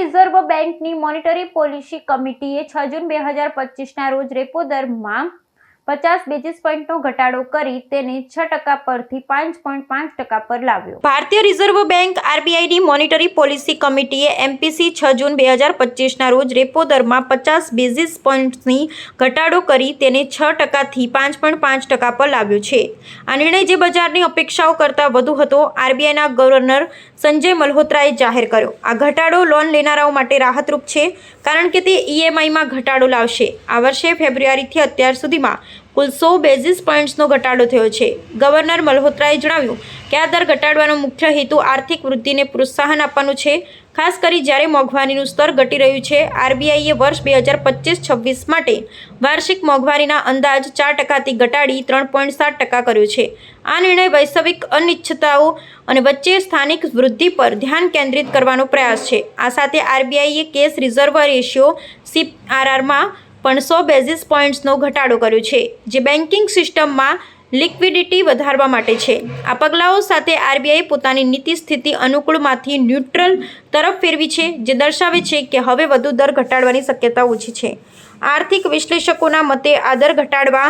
Reserve બેંકની monetary policy કમિટીએ 6 જૂન 2025ના રોજ રેપો દરમાં 50 બેઝિસ પોઈન્ટનો ઘટાડો કરી તેને 6% પરથી 5.5% પર લાવ્યો. ભારતીય રિઝર્વ બેંક આરબીઆઈની મોનિટરી પોલિસી કમિટીએ એમપીસી 6 જૂન 2025ના રોજ રેપો દરમાં 50 બેઝિસ પોઈન્ટની ઘટાડો કરી તેને 6% થી 5.5% પર લાવ્યો છે. આ નિર્ણય જે બજારની અપેક્ષાઓ કરતાં વધુ હતો, આરબીઆઈના ગવર્નર સંજય મલ્હોત્રાએ જાહેર કર્યો. આ ઘટાડો લોન લેનારાઓ માટે રાહતરૂપ છે કારણ કે તે ઈએમઆઈમાં ઘટાડો લાવશે. આ વર્ષે ફેબ્રુઆરીથી અત્યાર સુધીમાં કુલ 100 બેઝિસ પોઈન્ટ્સનો ઘટાડો થયો છે. ગવર્નર મલ્હોત્રાએ જણાવ્યું કે આ દર ઘટાડવાનો મુખ્ય હેતુ આર્થિક વૃદ્ધિને પ્રોત્સાહન આપવાનું છે, ખાસ કરી જ્યારે મોંઘવારીનું સ્તર ઘટી રહ્યું છે. આરબીઆઈએ વર્ષ 2025-26 માટે વાર્ષિક મોંઘવારીના અંદાજ 4%થી ઘટાડી 3.7% કર્યો છે. આ નિર્ણય વૈશ્વિક અનિશ્ચિતતાઓ અને વચ્ચે સ્થાનિક વૃદ્ધિ પર ધ્યાન કેન્દ્રિત કરવાનો પ્રયાસ છે. આ સાથે આરબીઆઈએ કેશ રિઝર્વ રેશિયો CRRમાં પણ 100 બેઝિસ પોઈન્ટ્સનો ઘટાડો કર્યો છે, જે બેન્કિંગ સિસ્ટમમાં લિક્વિડિટી વધારવા માટે છે. આ પગલાઓ સાથે આરબીઆઈ પોતાની નીતિ સ્થિતિ અનુકૂળમાંથી ન્યુટ્રલ તરફ ફેરવી છે, જે દર્શાવે છે કે હવે વધુ દર ઘટાડવાની શક્યતા ઓછી છે. આર્થિક વિશ્લેષકોના મતે આ દર ઘટાડવા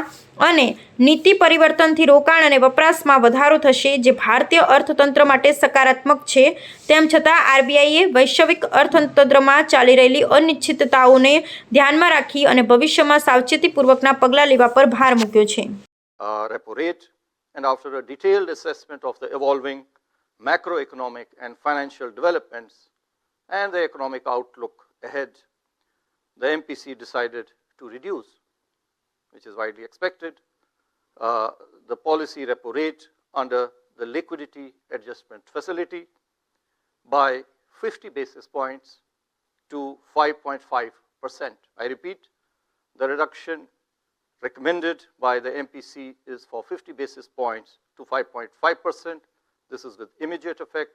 અને નીતિ પરિવર્તનથી રોકાણ અને વપરાશમાં વધારો થશે, જે ભારતીય અર્થતંત્ર માટે સકારાત્મક છે. તેમ છતાં આરબીઆઈએ વૈશ્વિક અર્થતંત્રમાં ચાલી રહેલી અનિશ્ચિતતાઓને ધ્યાનમાં રાખી અને ભવિષ્યમાં સાવચેતીપૂર્વકના પગલાં લેવા પર ભાર મૂક્યો છે. Repo rate, and after a detailed assessment of the evolving macroeconomic and financial developments and the economic outlook ahead, the MPC decided to reduce, which is widely expected, the policy repo rate under the liquidity adjustment facility by 50 basis points to 5.5%. I repeat, the reduction recommended by the MPC is for 50 basis points to 5.5%. This is with immediate effect.